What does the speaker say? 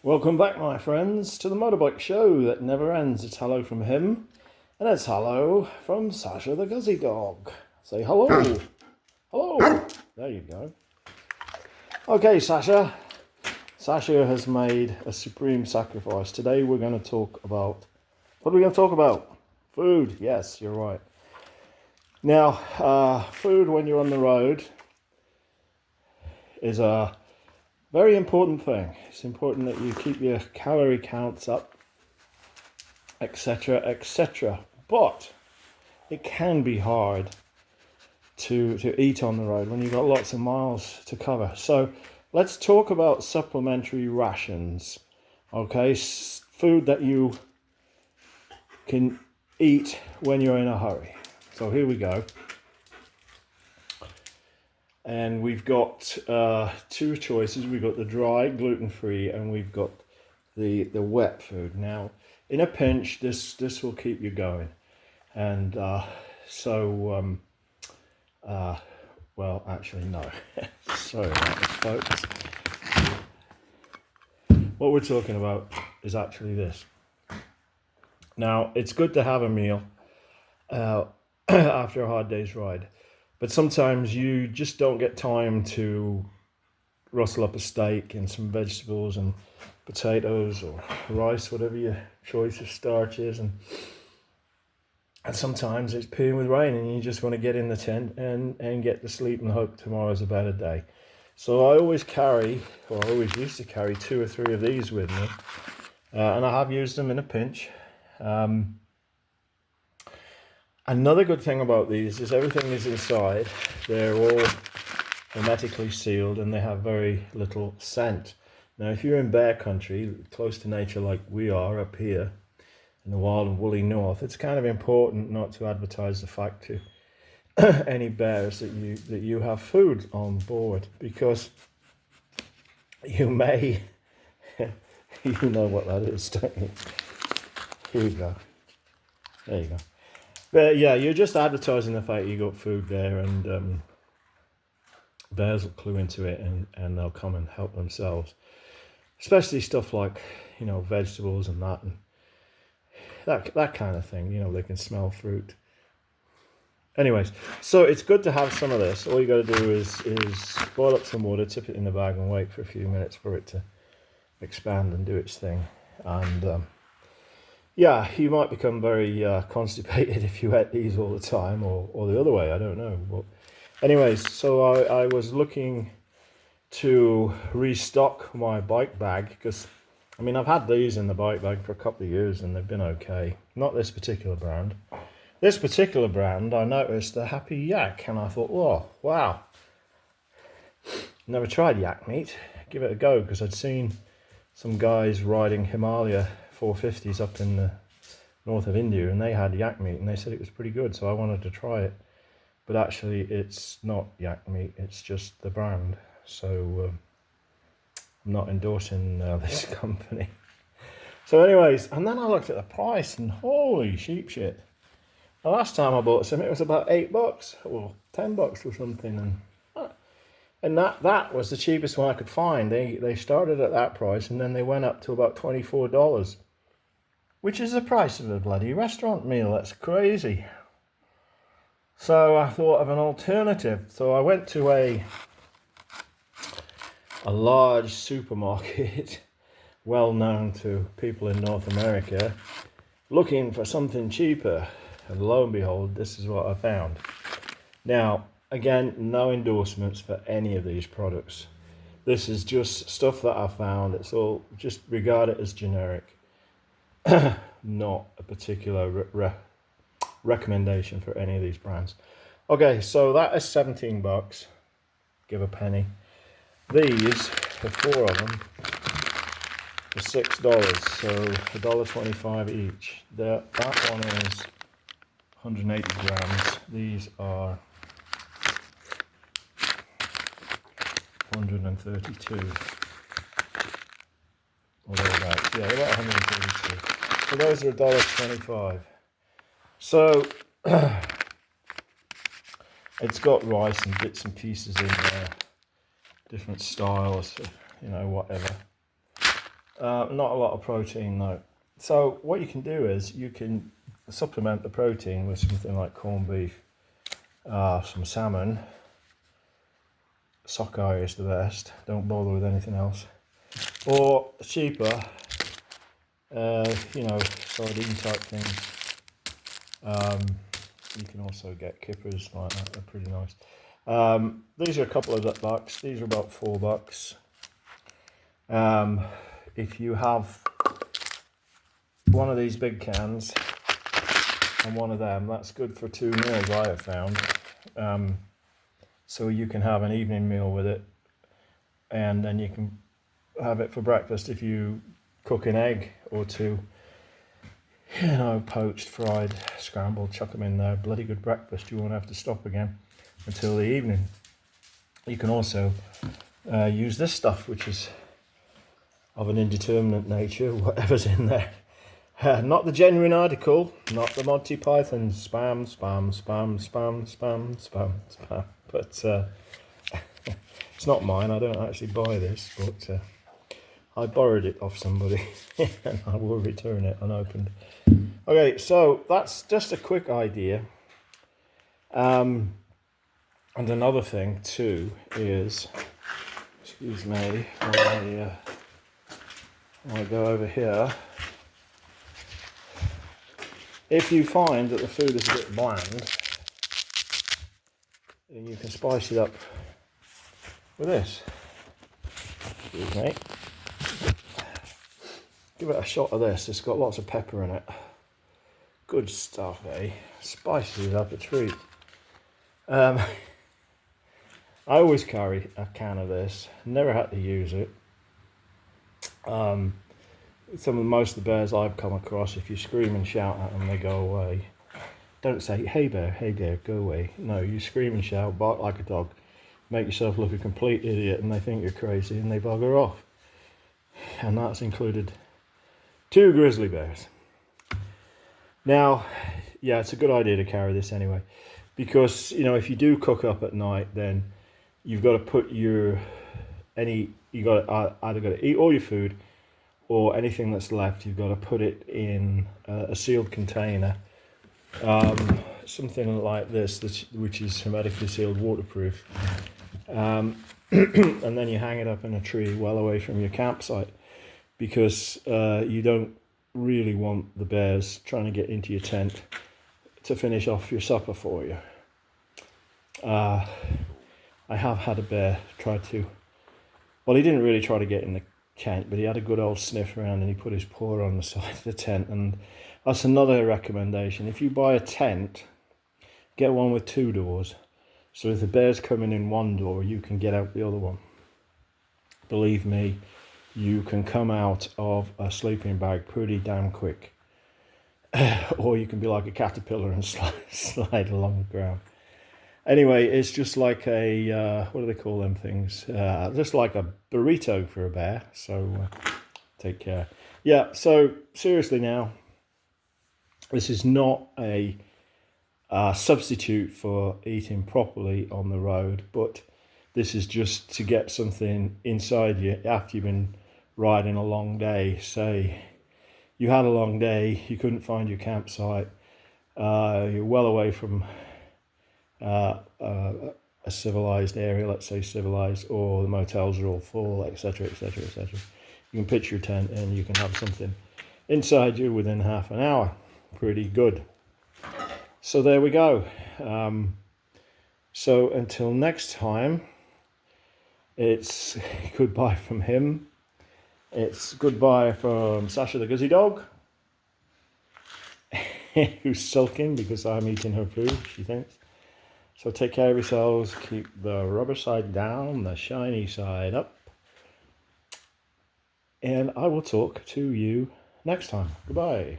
Welcome back, my friends, to the motorbike show that never ends. It's hello from him, and it's hello from Sasha the Guzzy Dog. Say hello. Hello. There you go. Okay, Sasha. Sasha has made a supreme sacrifice. Today we're going to talk about... What are we going to talk about? Food. Yes, you're right. Now, food when you're on the road is a very important thing. It's important that you keep your calorie counts up, etc., etc. But it can be hard to eat on the road when you've got lots of miles to cover. So let's talk about supplementary rations. Okay, food that you can eat when you're in a hurry. So here we go. And we've got two choices. We've got the dry, gluten-free, and we've got the wet food. Now, in a pinch, this will keep you going. And well, actually, no. Sorry about this, folks. What we're talking about is actually this. Now, it's good to have a meal after a hard day's ride. But sometimes you just don't get time to rustle up a steak and some vegetables and potatoes or rice, whatever your choice of starch is. And sometimes it's peeing with rain and you just want to get in the tent and get to sleep and hope tomorrow's a better day. So I always used to carry 2 or 3 of these with me. And I have used them in a pinch. Another good thing about these is everything is inside. They're all hermetically sealed and they have very little scent. Now, if you're in bear country, close to nature like we are up here in the wild and woolly north, it's kind of important not to advertise the fact to any bears that you have food on board, because you may, you know what that is, don't you? Here you go. There you go. But yeah, you're just advertising the fact you got food there, and bears will clue into it and they'll come and help themselves. Especially stuff like, vegetables and that kind of thing. They can smell fruit. Anyways, so it's good to have some of this. All you got to do is boil up some water, tip it in the bag, and wait for a few minutes for it to expand and do its thing. And yeah, you might become very constipated if you ate these all the time, or the other way, I don't know. But anyways, so I was looking to restock my bike bag, because, I've had these in the bike bag for a couple of years and they've been okay. Not this particular brand. This particular brand, I noticed the Happy Yak, and I thought, oh, wow. Never tried yak meat. Give it a go, because I'd seen some guys riding Himalaya 450s up in the north of India, and they had yak meat and they said it was pretty good, so I wanted to try it. But actually it's not yak meat, it's just the brand. So I'm not endorsing this company. So anyways, and then I looked at the price and holy sheep shit. The last time I bought some, it was about $8 or $10 or something, and that was the cheapest one I could find. They started at that price and then they went up to about $24. Which is the price of a bloody restaurant meal. That's crazy. So I thought of an alternative. So I went to a large supermarket, well known to people in North America, looking for something cheaper. And lo and behold, this is what I found. Now, again, no endorsements for any of these products. This is just stuff that I found. It's all, just regard it as generic. Not a particular recommendation for any of these brands. Okay, so that is $17. Give a penny. These, the 4 of them, are $6, so $1.25 each. That one is 180 grams. These are 132. Or thereabouts. Yeah, they're about 132. So those are $1.25. So it's got rice and bits and pieces in there, different styles, whatever. Not a lot of protein though. So what you can do is you can supplement the protein with something like corned beef, some salmon. Sockeye is the best. Don't bother with anything else. Or cheaper, sardine type things. You can also get kippers like that. They're pretty nice. These are a couple of bucks. These are about $4. If you have one of these big cans and one of them, that's good for 2 meals, I have found. So you can have an evening meal with it, and then you can have it for breakfast if you cook an egg or two. Poached, fried, scrambled, chuck them in there. Bloody good breakfast. You won't have to stop again until the evening. You can also use this stuff, which is of an indeterminate nature, whatever's in there. Not the genuine article, not the Monty Python spam. But it's not mine. I don't actually buy this, but I borrowed it off somebody and I will return it unopened. Okay, so that's just a quick idea. And another thing too is, excuse me, while I go over here. If you find that the food is a bit bland, then you can spice it up with this. Excuse me. Give it a shot of this. It's got lots of pepper in it. Good stuff, eh? Spices it up a treat. I always carry a can of this. Never had to use it. Most of the bears I've come across, if you scream and shout at them, they go away. Don't say, hey bear, go away. No, you scream and shout, bark like a dog, make yourself look a complete idiot, and they think you're crazy, and they bugger off. And that's included 2 grizzly bears. Now, yeah, it's a good idea to carry this anyway, because, if you do cook up at night, then you've got to put either got to eat all your food, or anything that's left, you've got to put it in a sealed container, something like this, which is hermetically sealed, waterproof, and then you hang it up in a tree well away from your campsite, because you don't really want the bears trying to get into your tent to finish off your supper for you. I have had a bear try to, well, he didn't really try to get in the tent, but he had a good old sniff around and he put his paw on the side of the tent. And that's another recommendation. If you buy a tent, get one with 2 doors, so if the bear's coming in one door, you can get out the other one. Believe me, you can come out of a sleeping bag pretty damn quick. Or you can be like a caterpillar and slide along the ground. Anyway, it's just like a, what do they call them things? Just like a burrito for a bear. So take care. Yeah, so seriously now, this is not a substitute for eating properly on the road, but this is just to get something inside you after you've been riding a long day. Say you had a long day, you couldn't find your campsite, you're well away from a civilized area, let's say civilized, or the motels are all full, etc., etc., etc. You can pitch your tent and you can have something inside you within half an hour. Pretty good. So there we go. So until next time, it's goodbye from him. It's goodbye from Sasha the Guzzy Dog, who's sulking because I'm eating her food, she thinks. So take care of yourselves. Keep the rubber side down, the shiny side up. And I will talk to you next time. Goodbye.